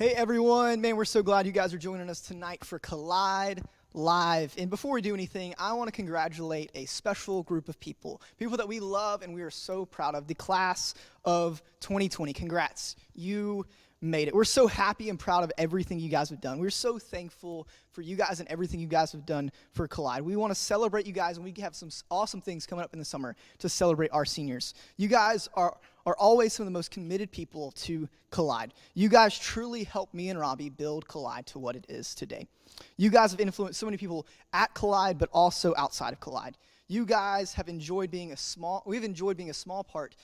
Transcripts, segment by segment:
Hey everyone, man, we're so glad you guys are joining us tonight for Collide Live. And before we do anything, I want to congratulate a special group of people that we love and we are so proud of, the class of 2020. Congrats, you made it. We're so happy and proud of everything you guys have done. We're so thankful for you guys and everything you guys have done for Collide. We want to celebrate you guys, and we have some awesome things coming up in the summer to celebrate our seniors. You guys are always some of the most committed people to Collide. You guys truly helped me and Robbie build Collide to what it is today. You guys have influenced so many people at Collide, but also outside of Collide. You guys have enjoyed being we've enjoyed being a small part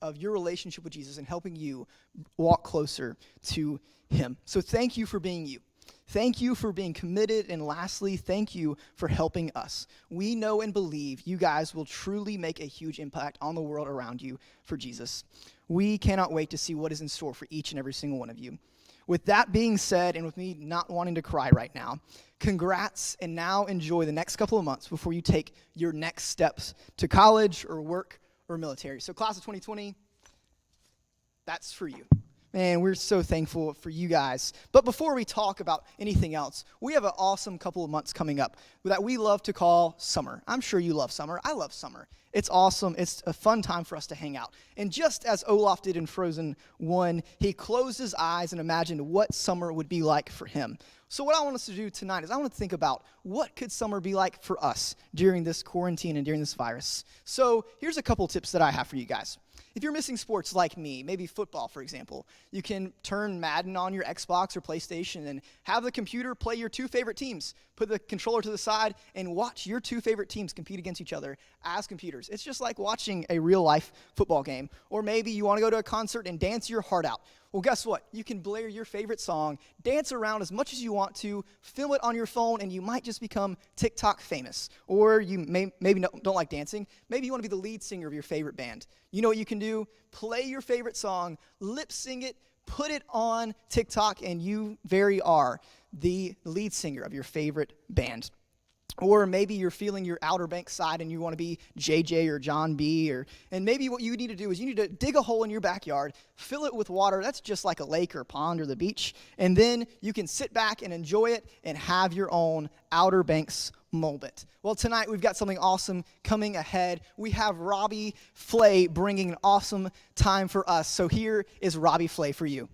of your relationship with Jesus and helping you walk closer to him. So thank you for being you. Thank you for being committed, and lastly, thank you for helping us. We know and believe you guys will truly make a huge impact on the world around you for Jesus. We cannot wait to see what is in store for each and every single one of you. With that being said, and with me not wanting to cry right now, congrats, and now enjoy the next couple of months before you take your next steps to college or work or military. So class of 2020, that's for you. Man, we're so thankful for you guys. But before we talk about anything else, we have an awesome couple of months coming up that we love to call summer. I'm sure you love summer. I love summer. It's awesome. It's a fun time for us to hang out. And just as Olaf did in Frozen 1, he closed his eyes and imagined what summer would be like for him. So what I want us to do tonight is I want to think about what could summer be like for us during this quarantine and during this virus. So here's a couple tips that I have for you guys. If you're missing sports like me, maybe football, for example, you can turn Madden on your Xbox or PlayStation and have the computer play your two favorite teams. Put the controller to the side and watch your two favorite teams compete against each other as computers. It's just like watching a real-life football game. Or maybe you want to go to a concert and dance your heart out. Well, guess what? You can blare your favorite song, dance around as much as you want to, film it on your phone, and you might just become TikTok famous. Or you maybe don't like dancing. Maybe you want to be the lead singer of your favorite band. You know what you can do? Play your favorite song, lip sing it, put it on TikTok, and you are the lead singer of your favorite band. Or maybe you're feeling your Outer Banks side and you want to be JJ or John B. And maybe what you need to do is you need to dig a hole in your backyard, fill it with water. That's just like a lake or pond or the beach. And then you can sit back and enjoy it and have your own Outer Banks moment. Well, tonight we've got something awesome coming ahead. We have Robbie Flay bringing an awesome time for us. So here is Robbie Flay for you.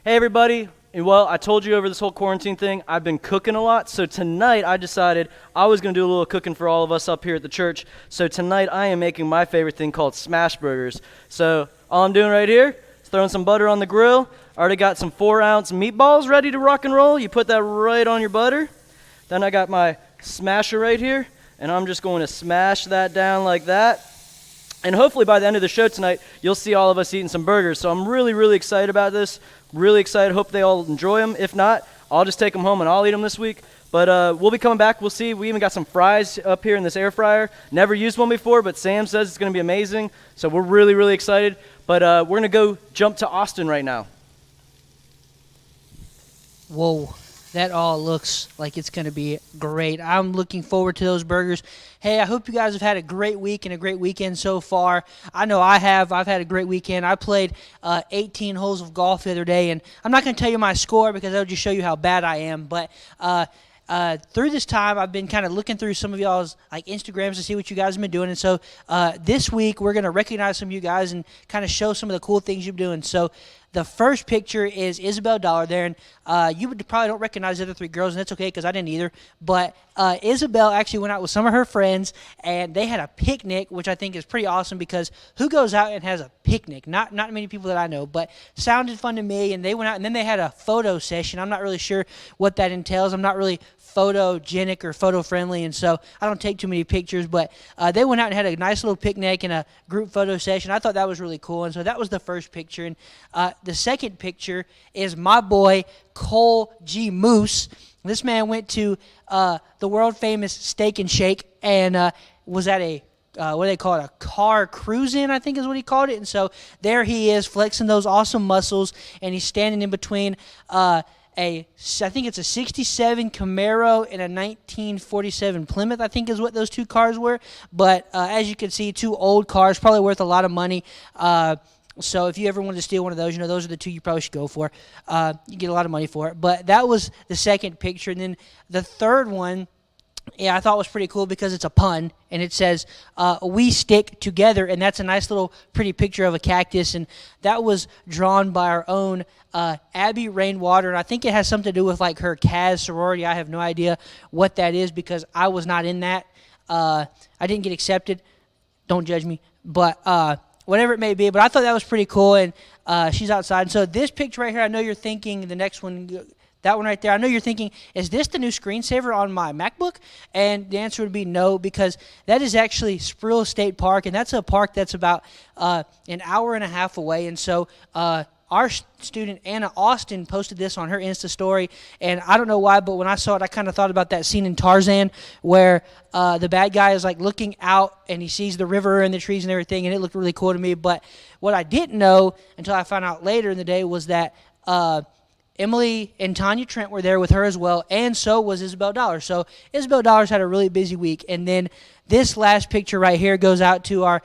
Hey everybody, and well, I told you over this whole quarantine thing, I've been cooking a lot, so tonight I decided I was going to do a little cooking for all of us up here at the church. So tonight I am making my favorite thing called smash burgers. So all I'm doing right here is throwing some butter on the grill. I already got some 4-ounce meatballs ready to rock and roll. You put that right on your butter. Then I got my smasher right here, and I'm just going to smash that down like that. And hopefully by the end of the show tonight, you'll see all of us eating some burgers. So I'm really, really excited about this. Really excited. Hope they all enjoy them. If not, I'll just take them home and I'll eat them this week. But we'll be coming back. We'll see. We even got some fries up here in this air fryer. Never used one before, but Sam says it's going to be amazing. So we're really, really excited. But we're going to go jump to Austin right now. Whoa. That all looks like it's going to be great. I'm looking forward to those burgers. Hey, I hope you guys have had a great week and a great weekend so far. I know I have. I've had a great weekend. I played 18 holes of golf the other day, and I'm not going to tell you my score because that'll just show you how bad I am. But through this time, I've been kind of looking through some of y'all's like Instagrams to see what you guys have been doing. And so this week, we're going to recognize some of you guys and kind of show some of the cool things you've been doing. So the first picture is Isabel Dollar there, and you would probably don't recognize the other three girls, and that's okay because I didn't either. But Isabel actually went out with some of her friends, and they had a picnic, which I think is pretty awesome because who goes out and has a picnic? Not many people that I know, but sounded fun to me. And they went out, and then they had a photo session. I'm not really sure what that entails. I'm not really photogenic or photo-friendly, and so I don't take too many pictures, but they went out and had a nice little picnic and a group photo session. I thought that was really cool, and so that was the first picture. And the second picture is my boy, Cole G. Moose. This man went to the world-famous Steak and Shake and was at a what do they call it, a car cruise-in, I think is what he called it. And so there he is flexing those awesome muscles, and he's standing in between I think it's a 67 Camaro and a 1947 Plymouth, I think is what those two cars were. But as you can see, two old cars, probably worth a lot of money. So if you ever wanted to steal one of those, those are the two you probably should go for. You get a lot of money for it. But that was the second picture. And then the third one, yeah, I thought was pretty cool because it's a pun, and it says, "We stick together," and that's a nice little pretty picture of a cactus, and that was drawn by our own Abby Rainwater, and I think it has something to do with, like, her Kaz sorority. I have no idea what that is because I was not in that. I didn't get accepted. Don't judge me, but whatever it may be, but I thought that was pretty cool, and she's outside. And so this picture right here, I know you're thinking the next one, that one right there, I know you're thinking, is this the new screensaver on my MacBook? And the answer would be no, because that is actually Sproul State Park, and that's a park that's about an hour and a half away. And so our student, Anna Austin, posted this on her Insta story, and I don't know why, but when I saw it, I kind of thought about that scene in Tarzan where the bad guy is, like, looking out, and he sees the river and the trees and everything, and it looked really cool to me. But what I didn't know until I found out later in the day was that Emily and Tanya Trent were there with her as well, and so was Isabel Dollars. So Isabel Dollars had a really busy week. And then this last picture right here goes out to our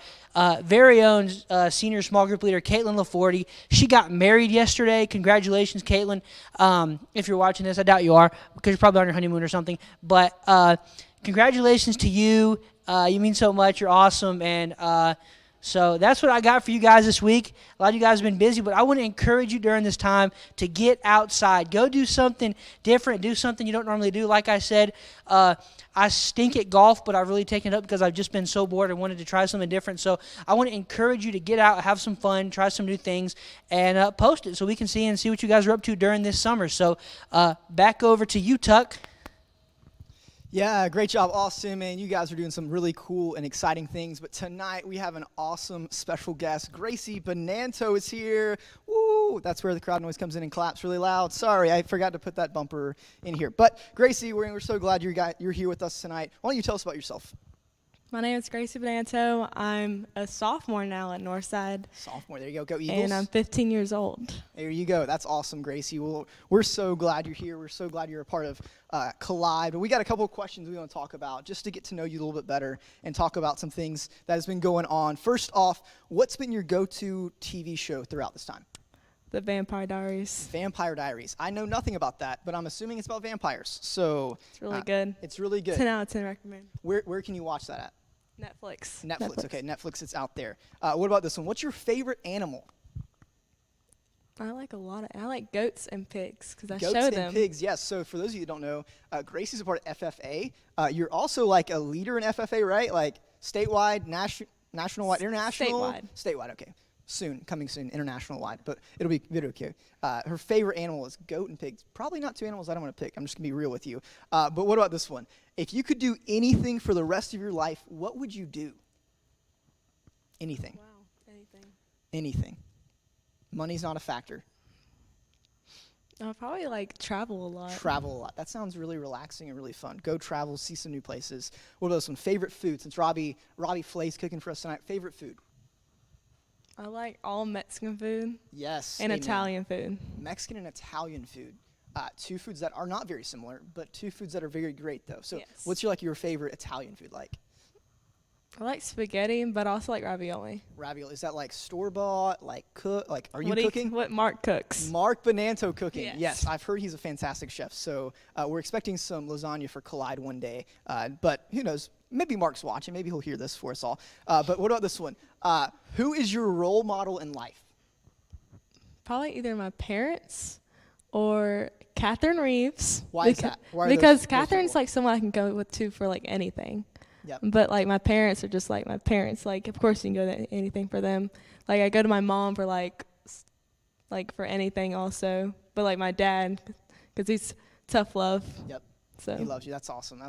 very own senior small group leader, Caitlin LaForty. She got married yesterday. Congratulations, Caitlin. If you're watching this, I doubt you are because you're probably on your honeymoon or something. But congratulations to you. You mean so much. You're awesome. And so that's what I got for you guys this week. A lot of you guys have been busy, but I want to encourage you during this time to get outside. Go do something different. Do something you don't normally do. Like I said, I stink at golf, but I've really taken it up because I've just been so bored and wanted to try something different. So I want to encourage you to get out, have some fun, try some new things, and post it so we can see what you guys are up to during this summer. So back over to you, Tuck. Yeah, great job, Austin, man. You guys are doing some really cool and exciting things. But tonight we have an awesome special guest. Gracie Bonanto is here. Woo! That's where the crowd noise comes in and claps really loud. Sorry, I forgot to put that bumper in here. But Gracie, we're so glad you're here with us tonight. Why don't you tell us about yourself? My name is Gracie Bonanto. I'm a sophomore now at Northside. Sophomore, there you go. Go Eagles. And I'm 15 years old. There you go. That's awesome, Gracie. Well, we're so glad you're here. We're so glad you're a part of Collide. But we got a couple of questions we want to talk about just to get to know you a little bit better and talk about some things that has been going on. First off, what's been your go-to TV show throughout this time? The Vampire Diaries. Vampire Diaries. I know nothing about that, but I'm assuming it's about vampires. So It's really good. It's really good. 10 out of 10 recommend. Where can you watch that at? Netflix. Okay, Netflix, it's out there. What about this one? What's your favorite animal? I like goats and pigs because I Goats show and them. pigs, yes. So for those of you who don't know, Gracie's a part of FFA. You're also like a leader in FFA, right? Like statewide, national-wide, international? Statewide, okay. Coming soon, international-wide, but it'll be okay. Her favorite animal is goat and pigs. Probably not two animals I don't want to pick. I'm just going to be real with you. But what about this one? If you could do anything for the rest of your life, what would you do? Anything. Wow, Anything. Money's not a factor. I'll probably travel a lot. Travel a lot. That sounds really relaxing and really fun. Go travel, see some new places. What about this one? Favorite food? Since Robbie Flay's cooking for us tonight, favorite food? I like all Mexican food. Yes. And amen. Italian food. Mexican and Italian food. Two foods that are not very similar, but two foods that are very great, though. So yes. What's your favorite Italian food like? I like spaghetti, but I also like ravioli. Ravioli. Is that store-bought, are you cooking? What Mark cooks. Mark Bonanto cooking. Yes. I've heard he's a fantastic chef. So we're expecting some lasagna for Collide one day. But who knows? Maybe Mark's watching. Maybe he'll hear this for us all. But what about this one? Who is your role model in life? Probably either my parents or Catherine Reeves. Why is that? Why are because those Catherine's people? someone I can go with too for anything. Yep. But my parents are just my parents. Of course you can go to anything for them. I go to my mom for for anything also. But my dad, because he's tough love. Yep. So. He loves you. That's awesome.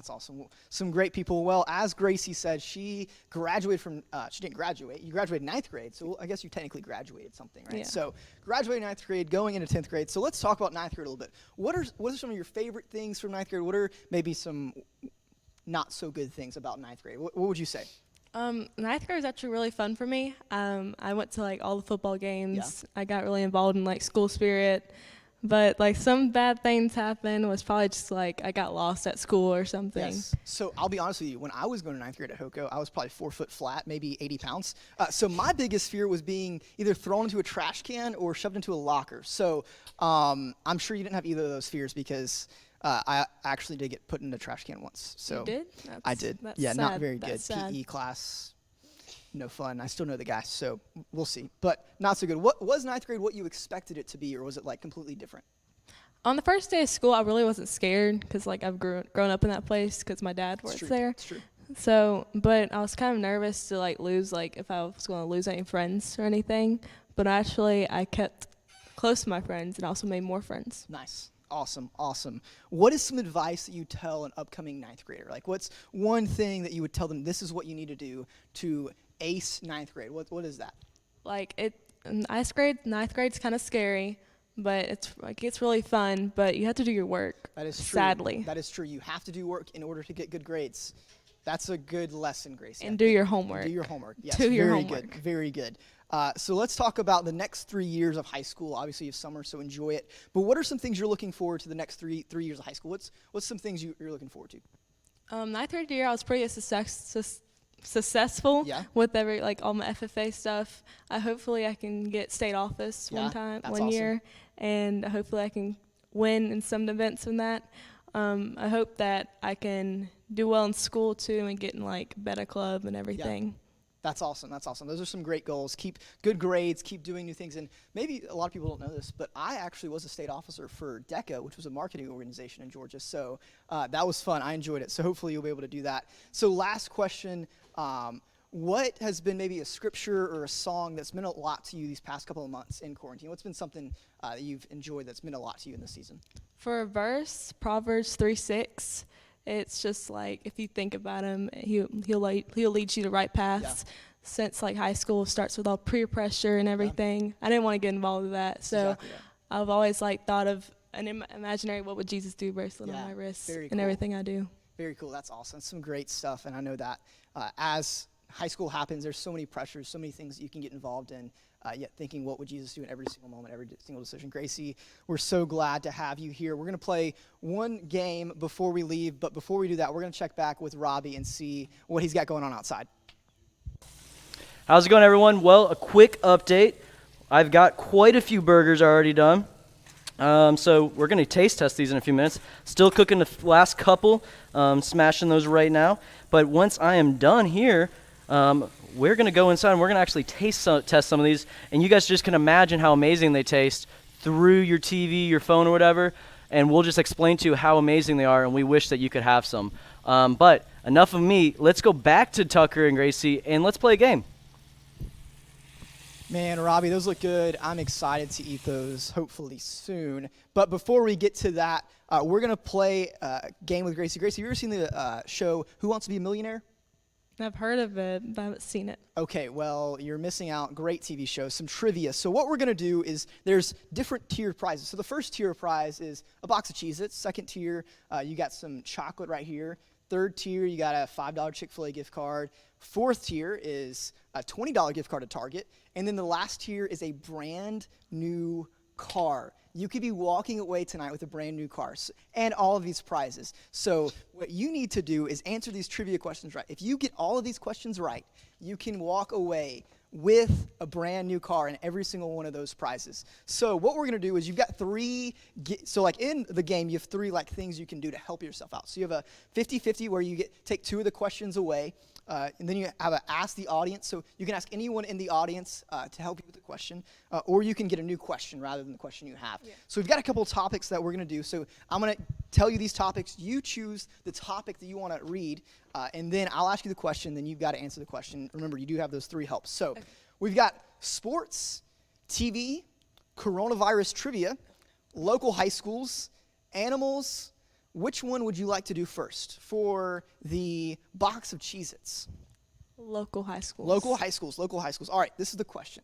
Some great people. Well, as Gracie said, she graduated from, she didn't graduate. You graduated ninth grade, so I guess you technically graduated something, right? Yeah. So graduated ninth grade, going into 10th grade. So let's talk about ninth grade a little bit. What are some of your favorite things from ninth grade? What are maybe some not so good things about ninth grade? What would you say? Ninth grade was actually really fun for me. I went to all the football games. Yeah. I got really involved in school spirit. But like some bad things happened was probably just like I got lost at school or something. Yes. So I'll be honest with you. When I was going to ninth grade at Hoko, I was probably 4 foot flat, maybe 80 pounds. So my biggest fear was being either thrown into a trash can or shoved into a locker. So I'm sure you didn't have either of those fears because I actually did get put in a trash can once. So You did? I did. That's Yeah, not sad. very good. That's sad. PE class, no fun. I still know the guy, so we'll see. But not so good. What was ninth grade what you expected it to be, or was it like completely different? On the first day of school, I really wasn't scared because like I've grown up in that place because my dad works there. It's true. So, but I was kind of nervous to like lose, like if I was going to lose any friends or anything. But actually, I kept close to my friends and also made more friends. Nice. Awesome. Awesome. What is some advice that you tell an upcoming ninth grader? Like, what's one thing that you would tell them, this is what you need to do to ace ninth grade? What is that? Like ninth grade's kind of scary, but it's really fun. But you have to do your work. That is true. Sadly. That is true. You have to do work in order to get good grades. That's a good lesson, Gracie. And do your homework. Do your homework. Yes. Do your very homework. good. Very good. So let's talk about the next 3 years of high school. Obviously, you have summer, so enjoy it. But what are some things you're looking forward to the next three years of high school? What's some things you're looking forward to? Ninth grade year, I was pretty successful Yeah. with all my FFA stuff. Hopefully I can get state office Yeah, one awesome. year, and hopefully I can win in some events from that. I hope that I can do well in school too and get in like beta club and everything. That's awesome. That's awesome. Those are some great goals. Keep good grades, keep doing new things. And maybe a lot of people don't know this, but I actually was a state officer for DECA, which was a marketing organization in Georgia. So that was fun. I enjoyed it. So hopefully you'll be able to do that. So last question, what has been maybe a scripture or a song that's meant a lot to you these past couple of months in quarantine? What's been something that you've enjoyed that's meant a lot to you in this season? For a verse, Proverbs 3:6. It's just like if you think about him, he'll lead you to right paths. Yeah. Since like high school starts with all peer pressure and everything, I didn't want to get involved with that. So Exactly, yeah. I've always like thought of an imaginary what would Jesus do bracelet Yeah, on my wrist very and cool. everything I do. Very cool. That's awesome. Some great stuff. And I know that as high school happens, there's so many pressures, so many things that you can get involved in, yet thinking, what would Jesus do in every single moment, every single decision? Gracie, we're so glad to have you here. We're going to play one game before we leave, but before we do that, we're going to check back with Robbie and see what he's got going on outside. How's it going, everyone? Well, a quick update. I've got quite a few burgers already done. So we're going to taste test these in a few minutes. Still cooking the last couple, smashing those right now. But once I am done here, we're going to go inside and we're going to actually test some of these. And you guys just can imagine how amazing they taste through your TV, your phone, or whatever. And we'll just explain to you how amazing they are, and we wish that you could have some. But enough of me. Let's go back to Tucker and Gracie, and let's play a game. Man, Robbie, those look good. I'm excited to eat those hopefully soon. But before we get to that, we're going to play a game with Gracie. Gracie, have you ever seen the show Who Wants to Be a Millionaire? I've heard of it, but I haven't seen it. Okay, well, you're missing out. Great TV show. Some trivia. So what we're going to do is there's different tiered prizes. So the first tier of prize is a box of Cheez-Its. Second tier, you got some chocolate right here. Third tier, you got a $5 Chick-fil-A gift card. Fourth tier is a $20 gift card to Target. And then the last tier is a brand new car. You could be walking away tonight with a brand new car and all of these prizes. So what you need to do is answer these trivia questions right. If you get all of these questions right, you can walk away with a brand new car and every single one of those prizes. So what we're going to do is you've got in the game, you have three things you can do to help yourself out. So you have a 50-50 where you take two of the questions away. And then you have a ask the audience. So you can ask anyone in the audience to help you with the question, or you can get a new question rather than the question you have. Yeah. So we've got a couple of topics that we're going to do. So I'm going to tell you these topics. You choose the topic that you want to read, and then I'll ask you the question. Then you've got to answer the question. Remember, you do have those three helps. So we've got sports, TV, coronavirus trivia, local high schools, animals. Which one would you like to do first for the box of Cheez-Its? Local high schools. Local high schools, local high schools. All right, this is the question.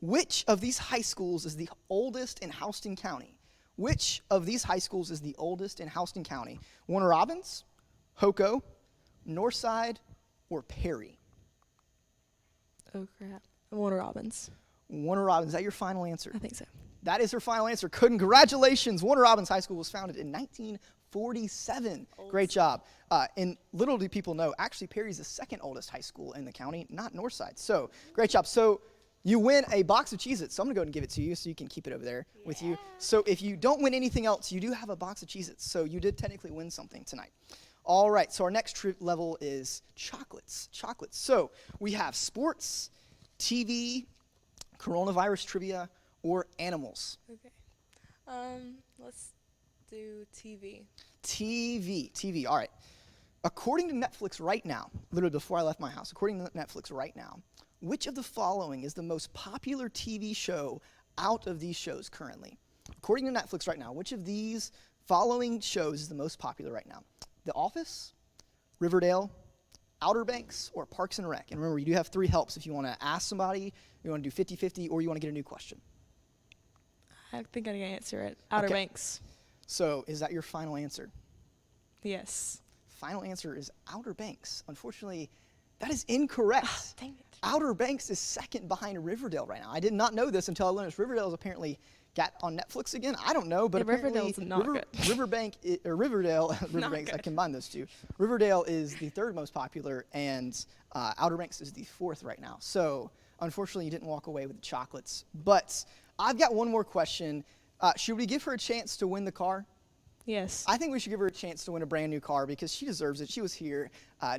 Which of these high schools is the oldest in Houston County? Which of these high schools is the oldest in Houston County? Warner Robins, Hoko, Northside, or Perry? Oh, crap. Warner Robins. Warner Robins, is that your final answer? I think so. That is her final answer. Congratulations. Warner Robins High School was founded in 1947. Great job. And little do people know, actually Perry's the second oldest high school in the county, not Northside. So great job. So you win a box of Cheez-Its. So I'm going to go ahead and give it to you so you can keep it over there with you. So if you don't win anything else, you do have a box of Cheez-Its. So you did technically win something tonight. All right, so our next level is chocolates. Chocolates. So we have sports, TV, coronavirus trivia, or animals. Okay. Let's do TV. TV. All right. According to Netflix right now, literally before I left my house, according to Netflix right now, which of the following is the most popular TV show out of these shows currently? According to Netflix right now, which of these following shows is the most popular right now? The Office, Riverdale, Outer Banks, or Parks and Rec? And remember, you do have 3 helps if you want to ask somebody, you want to do 50-50, or you want to get a new question. I think I can answer it. Outer Okay. Banks. So is that your final answer? Yes. Final answer is Outer Banks. Unfortunately, that is incorrect. Dang it. Outer Banks is second behind Riverdale right now. I did not know this until I learned this. Riverdale is apparently got on Netflix again. I don't know, but Yeah, apparently Riverdale's not good. Riverdale, Riverbanks, I good. combined those two. Riverdale is the 3rd most popular, and Outer Banks is the 4th right now. So unfortunately, you didn't walk away with the chocolates. But I've got one more question. Should we give her a chance to win the car? Yes. I think we should give her a chance to win a brand new car because she deserves it. She was here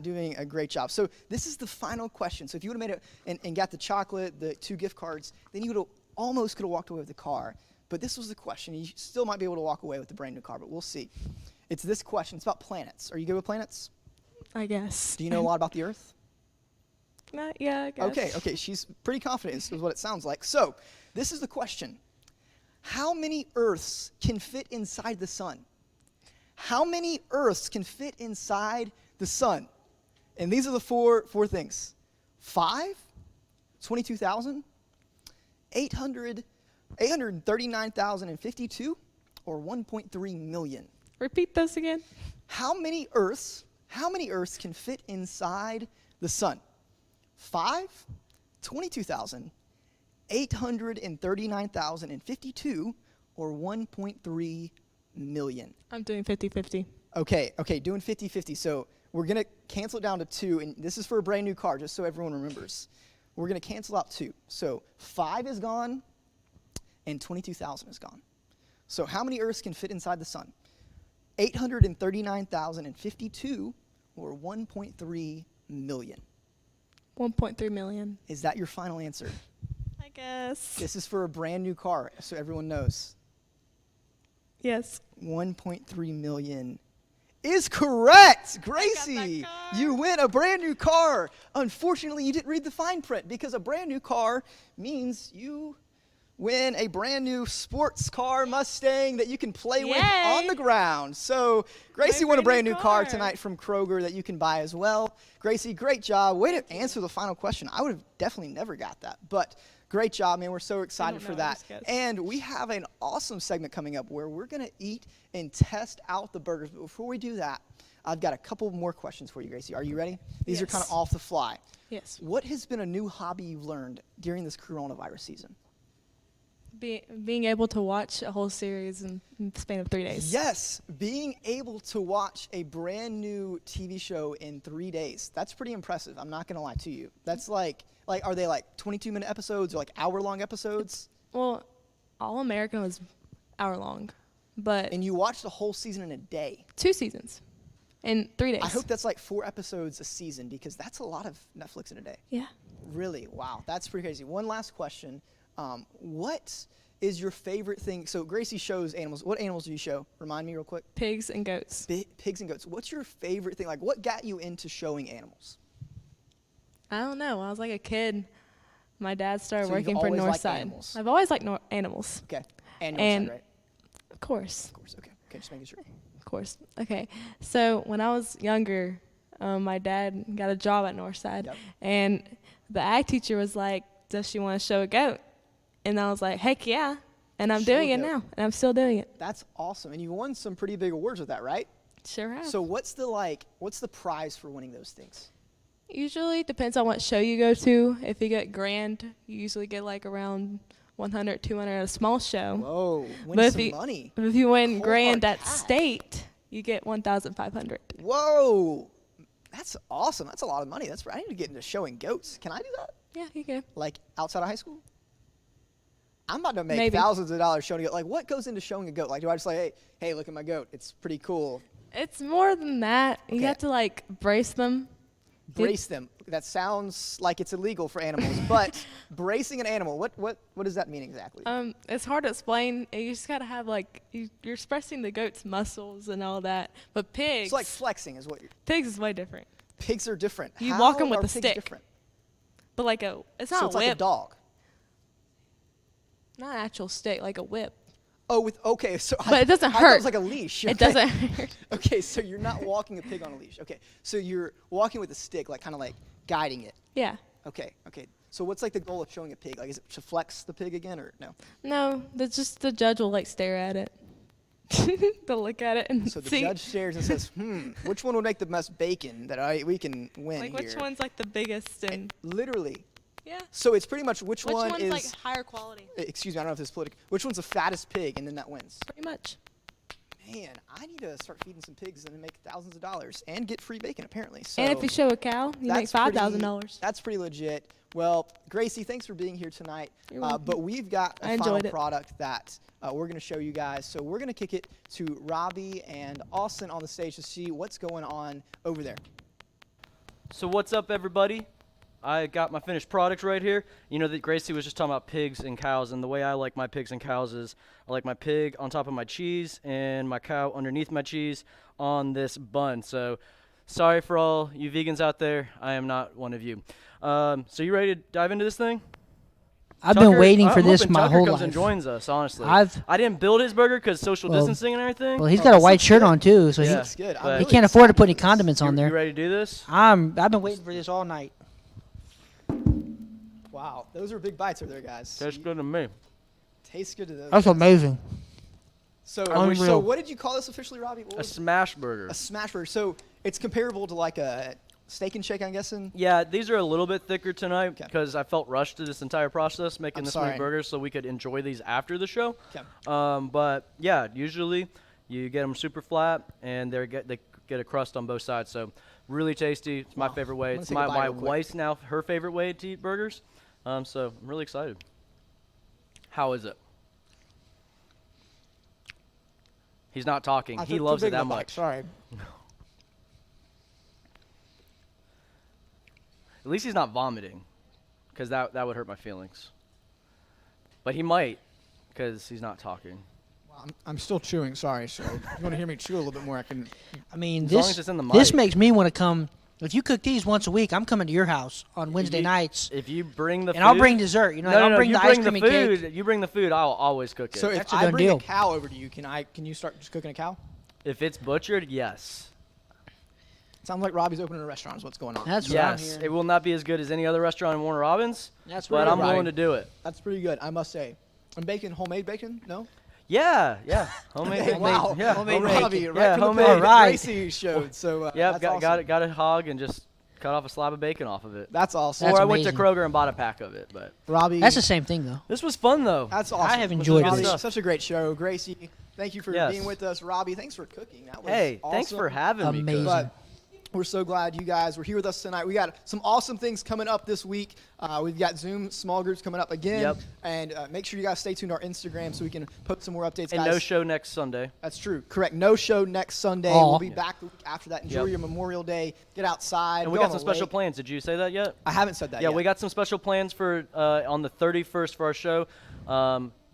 doing a great job. So this is the final question. So if you would have made it and got the chocolate, the 2 gift cards, then you would have almost could have walked away with the car. But this was the question. You still might be able to walk away with the brand new car, but we'll see. It's this question. It's about planets. Are you good with planets? I guess. Do you know a lot about the Earth? Yeah, I guess. Okay. She's pretty confident is what it sounds like. So this is the question. How many Earths can fit inside the sun? How many Earths can fit inside the sun? And these are the four things. 5, 22,000, 839,052, or 1.3 million. Repeat those again. How many Earths can fit inside the sun? 5, 22,000, 839,052, or 1.3 million. I'm doing 50-50. Okay, doing 50-50. So we're going to cancel it down to 2, and this is for a brand new car, just so everyone remembers. We're going to cancel out 2. So 5 is gone, and 22,000 is gone. So how many Earths can fit inside the sun? 839,052, or 1.3 million. 1.3 million. Is that your final answer? I guess. This is for a brand new car, so everyone knows. Yes. 1.3 million is correct. Gracie, you win a brand new car. Unfortunately, you didn't read the fine print because a brand new car means you win a brand new sports car Mustang that you can play with on the ground. So Gracie won a brand new car tonight from Kroger that you can buy as well. Gracie, great job. Way to answer the final question. I would have definitely never got that, but great job, man. We're so excited for that. And we have an awesome segment coming up where we're going to eat and test out the burgers. But before we do that, I've got a couple more questions for you, Gracie. Are you ready? These are kind of off the fly. Yes. What has been a new hobby you've learned during this coronavirus season? Being able to watch a whole series in the span of 3 days. Yes, being able to watch a brand new TV show in 3 days. That's pretty impressive. I'm not going to lie to you. That's like, are they like 22-minute episodes or like hour-long episodes? Well, All American was hour long, but And you watched the whole season in a day. 2 seasons in 3 days. I hope that's like 4 episodes a season because that's a lot of Netflix in a day. Yeah. Really? Wow. That's pretty crazy. One last question. What is your favorite thing? So Gracie shows animals. What animals do you show? Remind me real quick. Pigs and goats. Pigs and goats. What's your favorite thing? Like, what got you into showing animals? I don't know. When I was like a kid, my dad started So you've working for always liked Northside. animals. I've always liked animals. Okay. And And- Northside, right? Of course. Of course. Okay, just making sure. Of course. Okay. So when I was younger, my dad got a job at Northside. Yep. And the ag teacher was like, does she want to show a goat? And I was like, heck yeah. And I'm Show a doing it goat. now. And I'm still doing it. That's awesome. And you won some pretty big awards with that, right? Sure have. So what's the prize for winning those things? Usually depends on what show you go to. If you get grand, you usually get like around 100, 200 at a small show. Whoa, But win if some you- money. If you win Cold grand hard at cash. state, you get 1,500. Whoa, that's awesome. That's a lot of money. I need to get into showing goats. Can I do that? Yeah, you can. Like outside of high school? I'm about to make Maybe. thousands of dollars showing a goat. Like, what goes into showing a goat? Like, do I just like, hey, look at my goat. It's pretty cool. It's more than that. You Okay. have to like brace them. Brace them. That sounds like it's illegal for animals, but bracing an animal, what does that mean exactly? It's hard to explain. You just gotta have like you're expressing the goat's muscles and all that. But pigs, It's like flexing is what you're. pigs is way different. Pigs are different. You How walk 'em with are a pigs stick. Different? But like it's not So a it's whip, like a dog. not an actual stick, like a whip. Oh, okay. So But it doesn't I thought it hurt. was like a leash. It Okay. doesn't hurt. Okay, so you're not walking a pig on a leash. Okay, so you're walking with a stick, like kind of like guiding it. Yeah. Okay. So what's like the goal of showing a pig? Like, is it to flex the pig again, or no? No, that's just the judge will like stare at it. They'll look at it and So the see judge stares and says, which one would make the most bacon that we can win like here? which one's like the biggest and Literally. yeah. So it's pretty much which one one's is. like higher quality? Excuse me, I don't know if this is political. Which one's the fattest pig, and then that wins. Pretty much. Man, I need to start feeding some pigs and make thousands of dollars and get free bacon apparently. So And if you show a cow, you make $5,000. That's pretty legit. Well, Gracie, thanks for being here tonight. You're welcome. But we've got I a final enjoyed it. product that we're going to show you guys. So we're going to kick it to Robbie and Austin on the stage to see what's going on over there. So what's up, everybody? I got my finished product right here. You know that Gracie was just talking about pigs and cows, and the way I like my pigs and cows is I like my pig on top of my cheese and my cow underneath my cheese on this bun. So sorry for all you vegans out there. I am not one of you. So you ready to dive into this thing? I've been waiting for I'm this hoping my Tucker whole comes life. and joins us, honestly. I didn't build his burger because social Well- distancing and everything. Well, he's Oh, got a this white looks shirt good. on too, so Yeah. he, Looks good. but- I'm he really can't afford to excited put any for this. condiments on You there. ready to do this? I've been waiting for this all night. Wow, those are big bites over there, guys. Tastes good to me. Tastes good to those. That's amazing. So, Unreal. so what did you call this officially, Robbie? What A was it? smash burger. A smash burger. So it's comparable to like a steak and shake, I'm guessing. Yeah, these are a little bit thicker tonight Okay. because I felt rushed to this entire process making I'm this sorry. many burgers so we could enjoy these after the show. Okay. But yeah, usually you get them super flat and they get a crust on both sides. So really tasty. It's my Wow. favorite way. I'm It's gonna take a bite my real quick. wife's now her favorite way to eat burgers. So I'm really excited. How is it? He's not talking. He loves it that much. Sorry. At least he's not vomiting, because that would hurt my feelings. But he might, because he's not talking. I'm still chewing. Sorry. So if you want to hear me chew a little bit more, I can. I mean, As long as this it's in the this mic. makes me want to come. If you cook these once a week, I'm coming to your house on Wednesday nights, If you bring the and food, I'll bring dessert. You know, no, I'll no, bring you the ice bring cream the and cake. food. You bring the food. I'll always cook it. So if That's a I done bring deal. a cow over to you, can you start just cooking a cow? If it's butchered, yes. Sounds like Robbie's opening a restaurant. Is what's going on? That's what I'm Yes, hearing. it will not be as good as any other restaurant in Warner Robins, That's but what I'm willing Right. to do it. That's pretty good, I must say. And bacon, homemade bacon? No. Yeah, homemade. Hey, wow. Yeah, Homemade Robbie, bacon. right Yeah, from the homemade. page All right. Gracie showed. So Yep, that's got awesome. it. Got a hog and just cut off a slab of bacon off of it. That's awesome. That's or I went to amazing. Kroger and bought a pack of it. But Robbie. That's the same thing, though. this was fun though. That's awesome. I have enjoyed Robbie, this. Such a great show. Gracie, thank you for Yes. being with us. Robbie, thanks for cooking. That was Hey, awesome. thanks for having me. Amazing. Coach. But we're so glad you guys were here with us tonight. We got some awesome things coming up this week. We've got Zoom small groups coming up again. Yep. And make sure you guys stay tuned to our Instagram so we can put some more updates, And guys. no show next Sunday. That's true. Correct. No show next Sunday. Aw. We'll be back the week after that. Enjoy Yep. your Memorial Day. Get outside. And we go got on some a special lake. plans. Did you say that yet? I haven't said that Yeah, yet. we got some special plans for on the 31st for our show.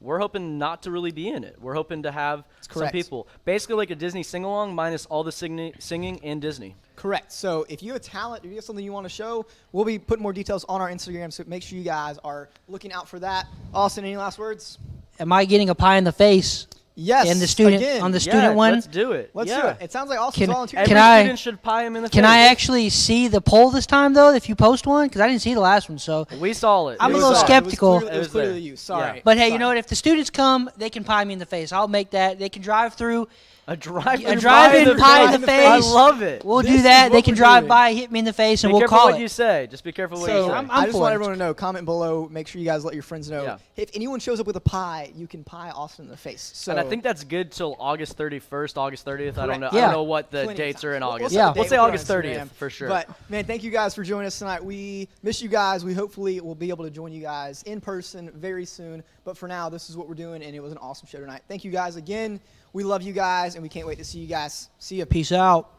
We're hoping not to really be in it. We're hoping to have some correct. people. Basically like a Disney sing-along minus all the singing and Disney. Correct. So if you have a talent, if you have something you want to show, we'll be putting more details on our Instagram. So make sure you guys are looking out for that. Austin, any last words? Am I getting a pie in the face? Yes. And the student again. on the student one. Let's do it. Let's yeah. do it. It sounds like Austin's Can- volunteering. Every Can I- student should pie him in the Can face. I actually see the poll this time, though, if you post one? Because I didn't see the last one. So, We saw it. I'm It a was little there. skeptical. It was It was clearly there. you. Sorry. Yeah. but hey, you Sorry. know what? If the students come, they can pie me in the face. I'll make that. They can drive through. A drive-in pie in the face. I love it. We'll This do is that. They what can we're drive doing. by, hit me in the face, and Be we'll careful call what it. you say. Just be careful what you So say. I'm I just for want it. everyone to know. Comment below. Make sure you guys let your friends know. Yeah. If anyone shows up with a pie, you can pie Austin in the face. So And I think that's good till August 31st, August 30th. I don't know. Correct. I Yeah. don't know what the plenty of dates time. are in We'll August. set the Yeah. date. We'll say We'll put it August on 30th Instagram. for sure. But man, thank you guys for joining us tonight. We miss you guys. We hopefully will be able to join you guys in person very soon. But for now, this is what we're doing, and it was an awesome show tonight. Thank you guys again. We love you guys, and we can't wait to see you guys. See you. Peace out.